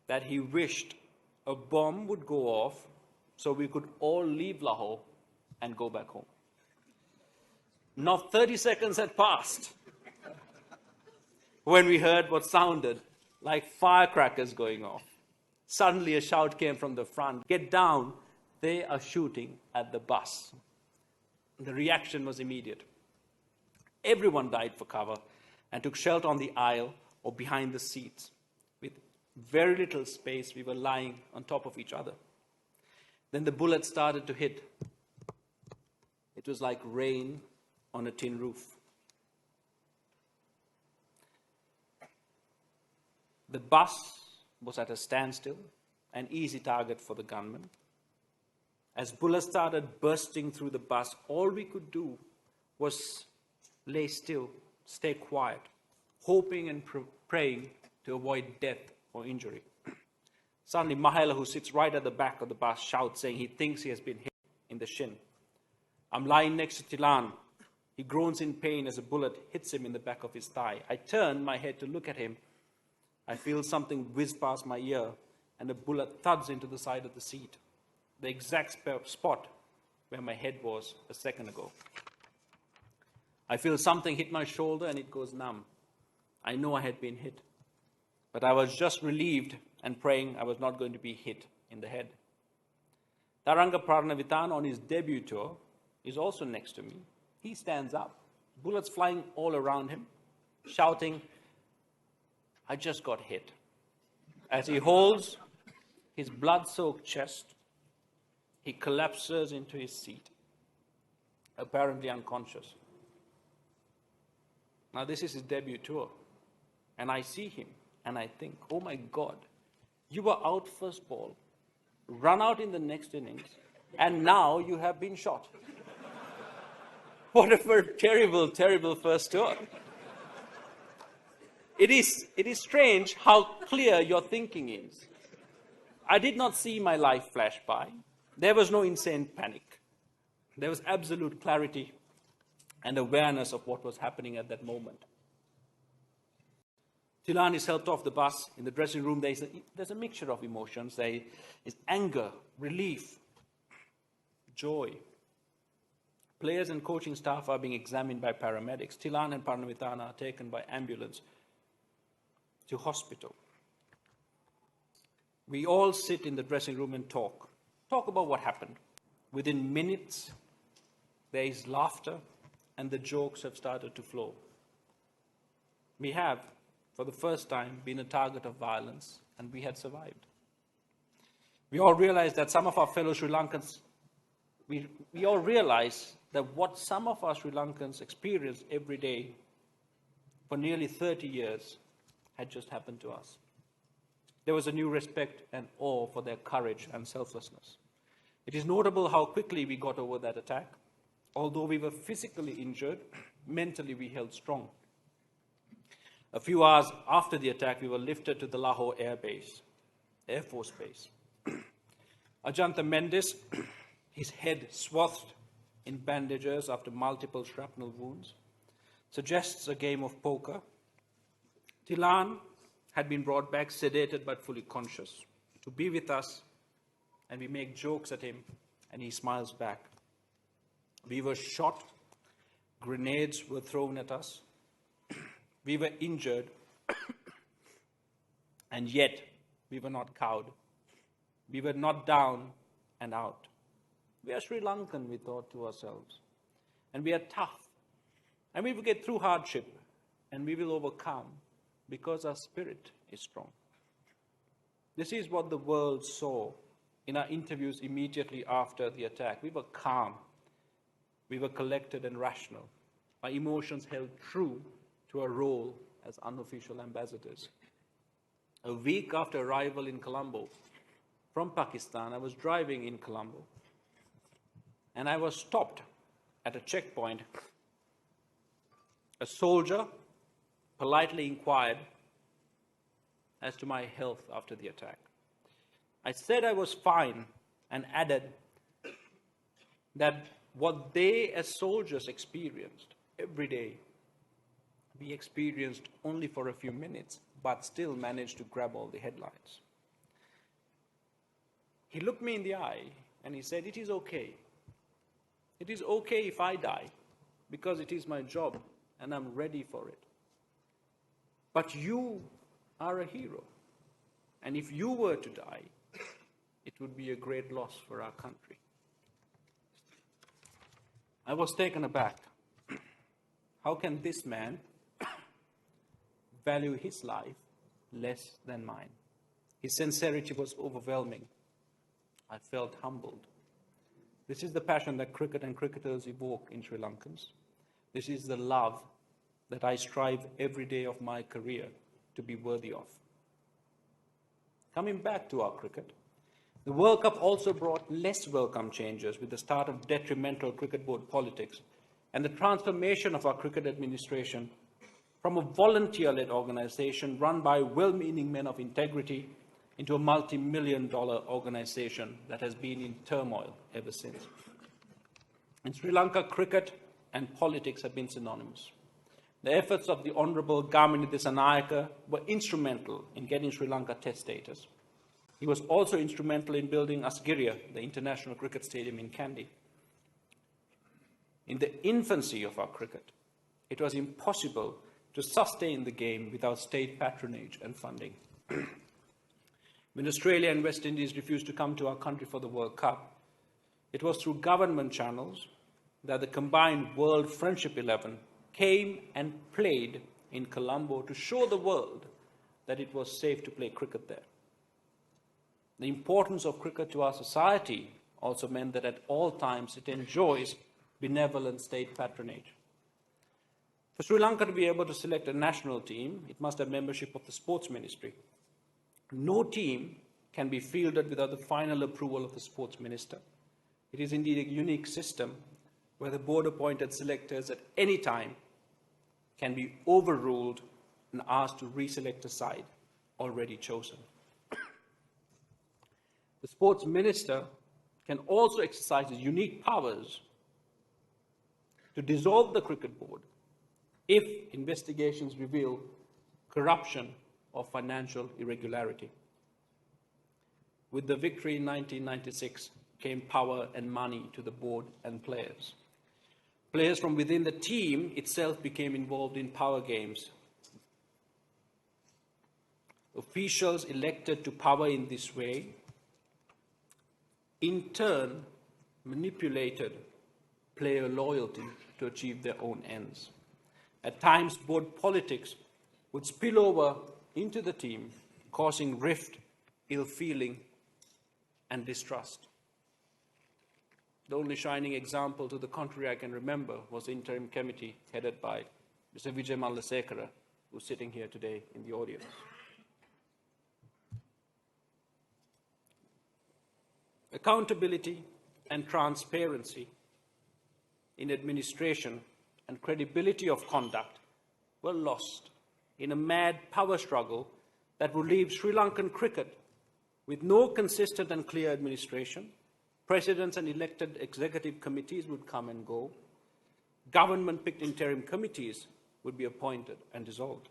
that he wished a bomb would go off so we could all leave Lahore and go back home. Not 30 seconds had passed when we heard what sounded like firecrackers going off. Suddenly a shout came from the front, "Get down, they are shooting at the bus." The reaction was immediate. Everyone dived for cover and took shelter on the aisle or behind the seats. With very little space, we were lying on top of each other. Then the bullets started to hit. It was like rain on a tin roof. The bus was at a standstill, an easy target for the gunmen. As bullets started bursting through the bus, all we could do was lay still, stay quiet, hoping and praying to avoid death or injury. Suddenly, Mahela, who sits right at the back of the bus, shouts, saying he thinks he has been hit in the shin. I'm lying next to Tilan. He groans in pain as a bullet hits him in the back of his thigh. I turn my head to look at him. I feel something whiz past my ear, and a bullet thuds into the side of the seat, the exact spot where my head was a second ago. I feel something hit my shoulder, and it goes numb. I know I had been hit, but I was just relieved and praying I was not going to be hit in the head. Taranga Pranavitana, on his debut tour, is also next to me. He stands up, bullets flying all around him, shouting, I just got hit. As he holds his blood-soaked chest, he collapses into his seat, apparently unconscious. Now, this is his debut tour, and I see him, and I think, oh my God, you were out first ball, run out in the next innings, and now you have been shot. What a terrible, terrible first tour. It is strange how clear your thinking is. I did not see my life flash by. There was no insane panic. There was absolute clarity and awareness of what was happening at that moment. Tilan is helped off the bus. In the dressing room, there's a mixture of emotions. There is anger, relief, joy. Players and coaching staff are being examined by paramedics. Tilan and Pranavitana are taken by ambulance to hospital. We all sit in the dressing room and talk about what happened. Within minutes, there is laughter, and the jokes have started to flow. We have, for the first time, been a target of violence, and we had survived. We all realize that some of our fellow Sri Lankans, we all realize that what some of our Sri Lankans experience every day for nearly 30 years had just happened to us. There was a new respect and awe for their courage and selflessness. It is notable how quickly we got over that attack. Although we were physically injured, mentally we held strong. A few hours after the attack, we were lifted to the Lahore Air Force Base. Ajanta Mendes, his head swathed in bandages after multiple shrapnel wounds, suggests a game of poker. Tilan had been brought back sedated but fully conscious to be with us, and we make jokes at him, and he smiles back. We were shot, grenades were thrown at us, we were injured, and yet we were not cowed. We were not down and out. We are Sri Lankan, we thought to ourselves, and we are tough, and we will get through hardship, and we will overcome because our spirit is strong. This is what the world saw in our interviews immediately after the attack. We were calm. We were collected and rational. Our emotions held true to our role as unofficial ambassadors. A week after arrival in Colombo from Pakistan, I was driving in Colombo, and I was stopped at a checkpoint. A soldier politely inquired as to my health after the attack. I said I was fine and added that what they as soldiers experienced every day, we experienced only for a few minutes, but still managed to grab all the headlines. He looked me in the eye and he said, "It is okay. It is okay if I die, because it is my job and I'm ready for it. But you are a hero, and if you were to die, it would be a great loss for our country." I was taken aback. How can this man value his life less than mine? His sincerity was overwhelming. I felt humbled. This is the passion that cricket and cricketers evoke in Sri Lankans. This is the love that I strive every day of my career to be worthy of. Coming back to our cricket, the World Cup also brought less welcome changes with the start of detrimental cricket board politics and the transformation of our cricket administration from a volunteer-led organization run by well-meaning men of integrity into a multi-million-dollar organization that has been in turmoil ever since. In Sri Lanka, cricket and politics have been synonymous. The efforts of the Honourable Gaminitha Sanayaka were instrumental in getting Sri Lanka Test status. He was also instrumental in building Asgiria, the international cricket stadium in Kandy. In the infancy of our cricket, it was impossible to sustain the game without state patronage and funding. When Australia and West Indies refused to come to our country for the World Cup, it was through government channels that the combined World Friendship 11 came and played in Colombo to show the world that it was safe to play cricket there. The importance of cricket to our society also meant that at all times it enjoys benevolent state patronage. For Sri Lanka to be able to select a national team, it must have membership of the Sports Ministry. No team can be fielded without the final approval of the Sports Minister. It is indeed a unique system where the board-appointed selectors at any time can be overruled and asked to reselect a side already chosen. The Sports Minister can also exercise his unique powers to dissolve the cricket board if investigations reveal corruption or financial irregularity. With the victory in 1996 came power and money to the board and players. Players from within the team itself became involved in power games. Officials elected to power in this way, in turn, manipulated player loyalty to achieve their own ends. At times, board politics would spill over into the team, causing rift, ill feeling, and distrust. The only shining example to the contrary I can remember was the interim committee headed by Mr. Vijay Mallasekara, who's sitting here today in the audience. Accountability and transparency in administration and credibility of conduct were lost in a mad power struggle that would leave Sri Lankan cricket with no consistent and clear administration. Presidents and elected executive committees would come and go. Government-picked interim committees would be appointed and dissolved.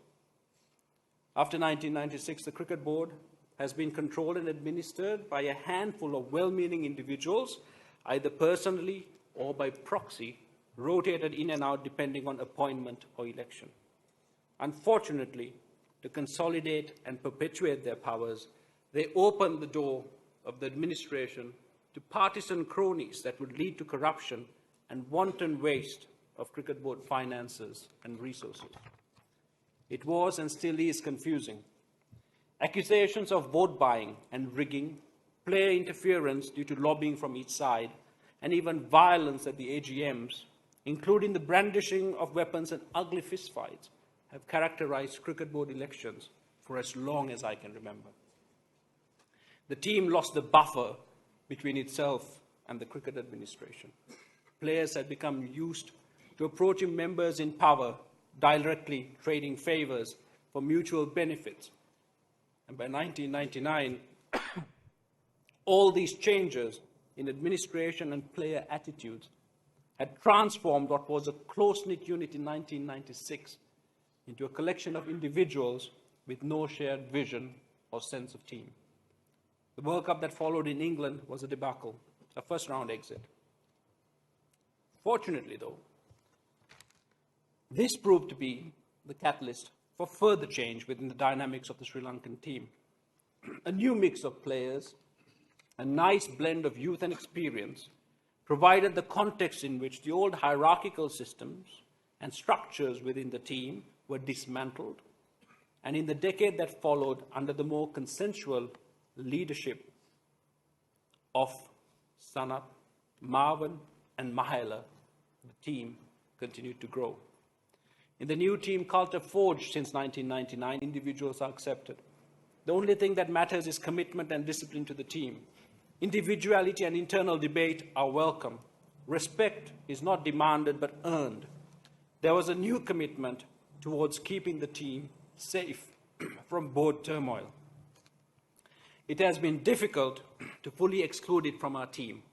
After 1996, the Cricket Board has been controlled and administered by a handful of well-meaning individuals, either personally or by proxy, rotated in and out depending on appointment or election. Unfortunately, to consolidate and perpetuate their powers, they opened the door of the administration to partisan cronies that would lead to corruption and wanton waste of Cricket Board finances and resources. It was and still is confusing. Accusations of vote buying and rigging, player interference due to lobbying from each side, and even violence at the AGMs, including the brandishing of weapons and ugly fistfights, have characterized Cricket Board elections for as long as I can remember. The team lost the buffer between itself and the cricket administration. Players had become used to approaching members in power, directly trading favors for mutual benefits. And by 1999, all these changes in administration and player attitudes had transformed what was a close-knit unit in 1996 into a collection of individuals with no shared vision or sense of team. The World Cup that followed in England was a debacle, a first-round exit. Fortunately, though, this proved to be the catalyst for further change within the dynamics of the Sri Lankan team. A new mix of players, a nice blend of youth and experience, provided the context in which the old hierarchical systems and structures within the team were dismantled, and in the decade that followed, under the more consensual leadership of Sanat, Marwan, and Mahela, the team continued to grow. In the new team culture forged since 1999, individuals are accepted. The only thing that matters is commitment and discipline to the team. Individuality and internal debate are welcome. Respect is not demanded but earned. There was a new commitment towards keeping the team safe from board turmoil. It has been difficult to fully exclude it from our team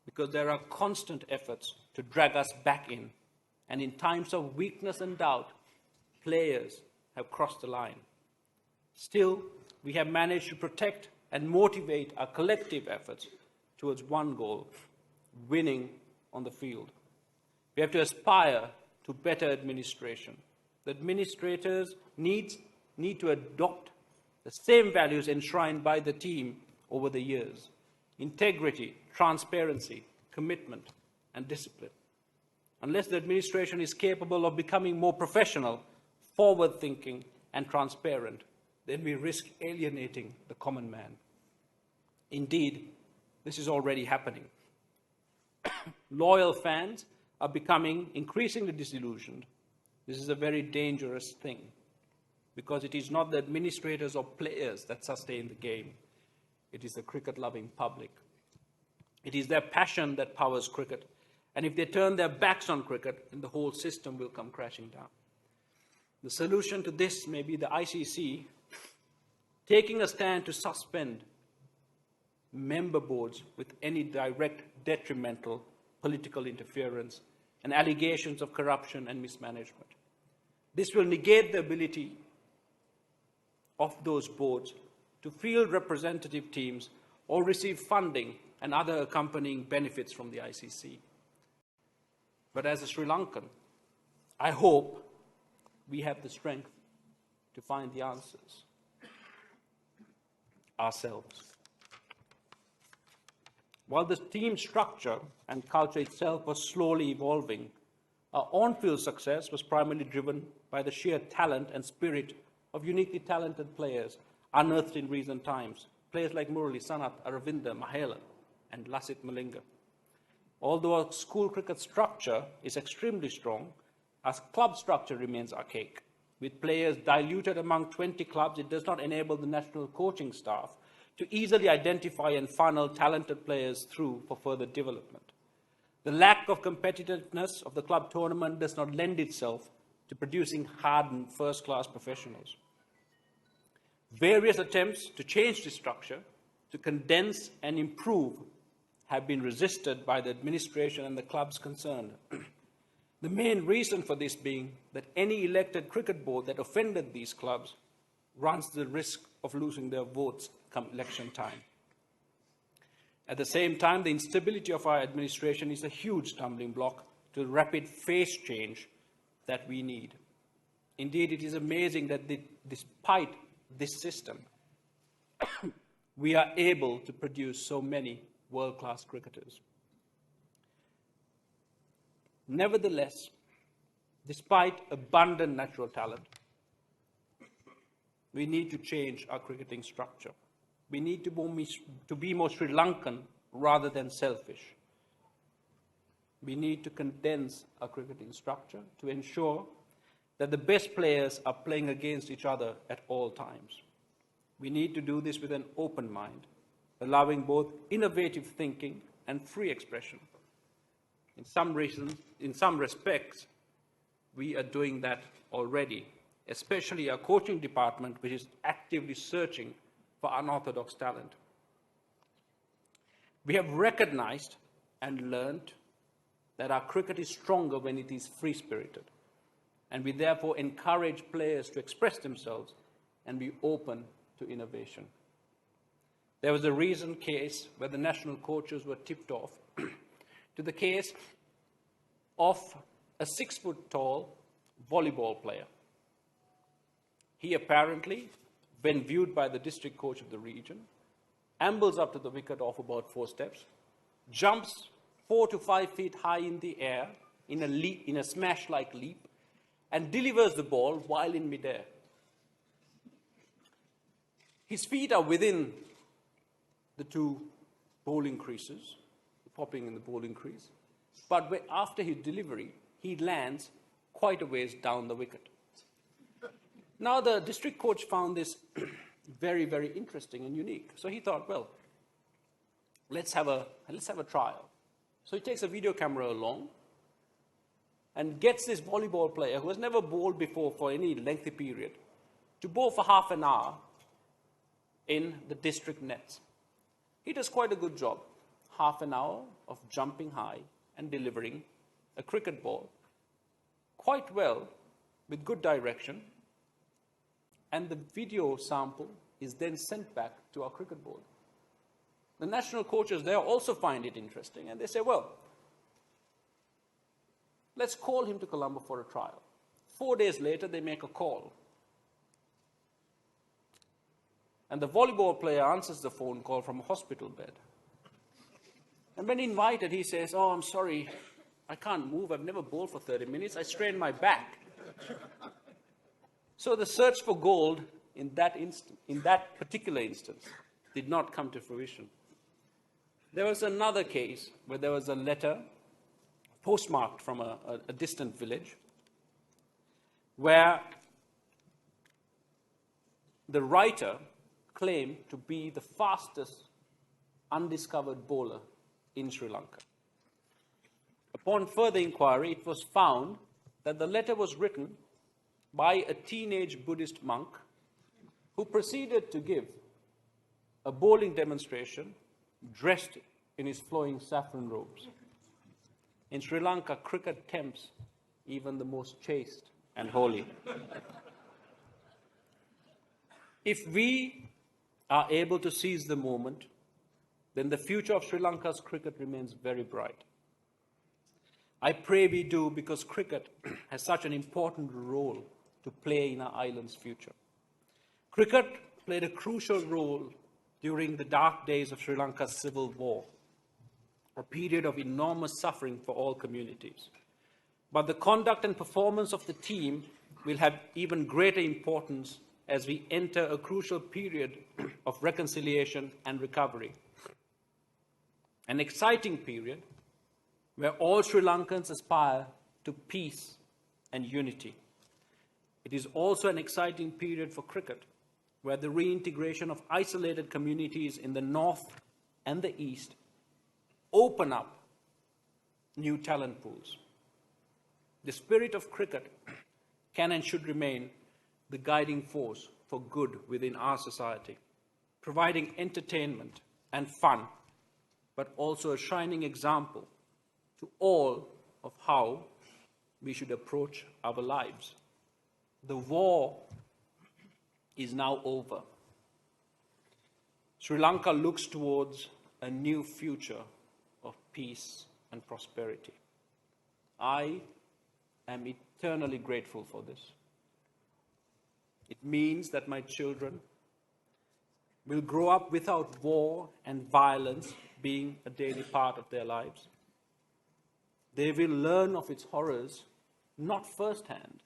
because there are constant efforts to drag us back in, and in times of weakness and doubt, players have crossed the line. Still, we have managed to protect and motivate our collective efforts towards one goal: winning on the field. We have to aspire to better administration. The administrators need to adopt the same values enshrined by the team over the years: integrity, transparency, commitment, and discipline. Unless the administration is capable of becoming more professional, forward-thinking, and transparent, then we risk alienating the common man. Indeed, this is already happening. Loyal fans are becoming increasingly disillusioned. This is a very dangerous thing, because it is not the administrators or players that sustain the game. It is the cricket-loving public. It is their passion that powers cricket. And if they turn their backs on cricket, then the whole system will come crashing down. The solution to this may be the ICC taking a stand to suspend member boards with any direct detrimental political interference and allegations of corruption and mismanagement. This will negate the ability of those boards to field representative teams or receive funding and other accompanying benefits from the ICC. But as a Sri Lankan, I hope we have the strength to find the answers ourselves. While the team structure and culture itself was slowly evolving, our on-field success was primarily driven by the sheer talent and spirit of uniquely talented players unearthed in recent times. Players like Murali, Sanath, Aravinda, Mahela, and Lasit Malinga. Although our school cricket structure is extremely strong, our club structure remains archaic. With players diluted among 20 clubs, it does not enable the national coaching staff to easily identify and funnel talented players through for further development. The lack of competitiveness of the club tournament does not lend itself to producing hardened first-class professionals. Various attempts to change this structure, to condense and improve, have been resisted by the administration and the clubs concerned. The main reason for this being that any elected cricket board that offended these clubs runs the risk of losing their votes come election time. At the same time, the instability of our administration is a huge stumbling block to the rapid phase change that we need. Indeed, it is amazing that despite this system, we are able to produce so many world-class cricketers. Nevertheless, despite abundant natural talent, we need to change our cricketing structure. We need to be more Sri Lankan rather than selfish. We need to condense our cricketing structure to ensure that the best players are playing against each other at all times. We need to do this with an open mind, allowing both innovative thinking and free expression. In some respects, we are doing that already, especially our coaching department, which is actively searching for unorthodox talent. We have recognized and learned that our cricket is stronger when it is free-spirited, and we therefore encourage players to express themselves and be open to innovation. There was a recent case where the national coaches were tipped off to the case of a 6-foot-tall volleyball player. He apparently, when viewed by the district coach of the region, ambles up to the wicket off about 4 steps, jumps 4 to 5 feet high in the air in a smash-like leap, and delivers the ball while in midair. His feet are within the 2 bowling creases, popping in the bowling crease, but after his delivery, he lands quite a ways down the wicket. Now, the district coach found this very, very interesting and unique. So he thought, well, let's have a trial. So he takes a video camera along, and gets this volleyball player who has never bowled before for any lengthy period to bowl for half an hour in the district nets. He does quite a good job. Half an hour of jumping high and delivering a cricket ball quite well with good direction, and the video sample is then sent back to our cricket board. The national coaches there also find it interesting, and they say, well, let's call him to Colombo for a trial. 4 days later, they make a call. And the volleyball player answers the phone call from a hospital bed. And when invited, he says, oh, I'm sorry, I can't move. I've never bowled for 30 minutes. I strained my back. So the search for gold in that particular instance did not come to fruition. There was another case where there was a letter postmarked from a distant village where the writer claimed to be the fastest undiscovered bowler in Sri Lanka. Upon further inquiry, it was found that the letter was written by a teenage Buddhist monk who proceeded to give a bowling demonstration dressed in his flowing saffron robes. In Sri Lanka, cricket tempts even the most chaste and holy. If we are able to seize the moment, then the future of Sri Lanka's cricket remains very bright. I pray we do, because cricket has such an important role to play in our island's future. Cricket played a crucial role during the dark days of Sri Lanka's civil war, a period of enormous suffering for all communities. But the conduct and performance of the team will have even greater importance as we enter a crucial period of reconciliation and recovery. An exciting period where all Sri Lankans aspire to peace and unity. It is also an exciting period for cricket, where the reintegration of isolated communities in the north and the east open up new talent pools. The spirit of cricket can and should remain the guiding force for good within our society, providing entertainment and fun, but also a shining example to all of how we should approach our lives. The war is now over. Sri Lanka looks towards a new future of peace and prosperity. I am eternally grateful for this. It means that my children will grow up without war and violence being a daily part of their lives. They will learn of its horrors, not firsthand,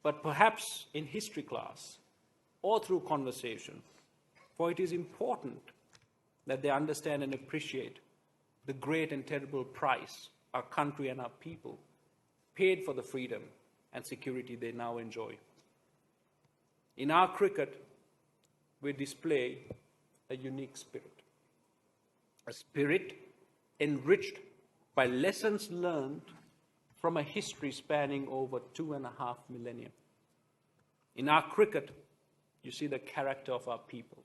but perhaps in history class or through conversation, for it is important that they understand and appreciate the great and terrible price our country and our people paid for the freedom and security they now enjoy. In our cricket, we display a unique spirit, a spirit enriched by lessons learned from a history spanning over 2.5 millennia. In our cricket, you see the character of our people,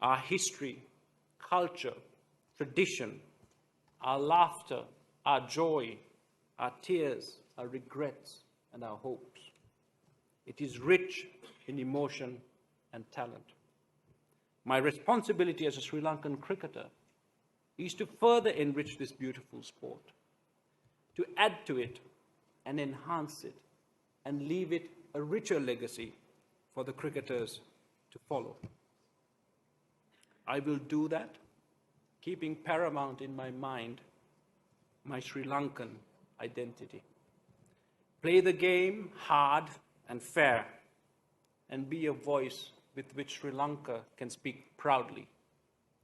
our history, culture, tradition, our laughter, our joy, our tears, our regrets, and our hopes. It is rich in emotion and talent. My responsibility as a Sri Lankan cricketer is to further enrich this beautiful sport, to add to it and enhance it, and leave it a richer legacy for the cricketers to follow. I will do that, keeping paramount in my mind my Sri Lankan identity. Play the game hard and fair, and be a voice with which Sri Lanka can speak proudly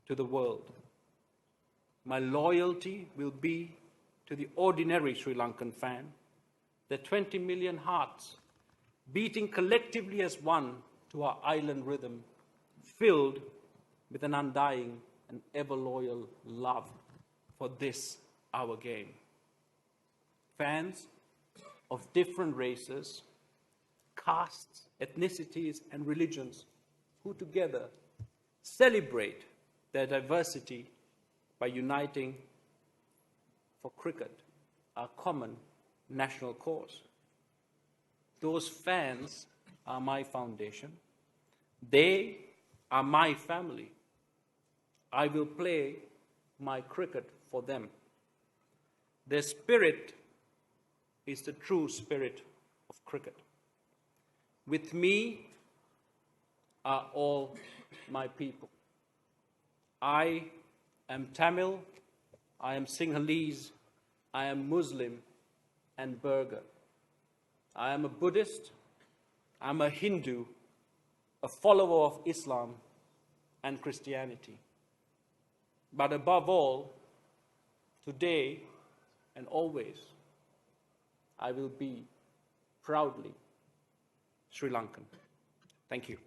to the world. My loyalty will be to the ordinary Sri Lankan fan, the 20 million hearts beating collectively as one to our island rhythm, filled with an undying and ever loyal love for this, our game. fans of different races, castes, ethnicities, and religions who together celebrate their diversity by uniting for cricket, our common national cause. Those fans are my foundation. They are my family. I will play my cricket for them. Their spirit is the true spirit of cricket. With me are all my people. I am Tamil, I am Sinhalese, I am Muslim and Burgher. I am a Buddhist, I am a Hindu, a follower of Islam and Christianity. But above all, today and always, I will be proudly Sri Lankan. Thank you.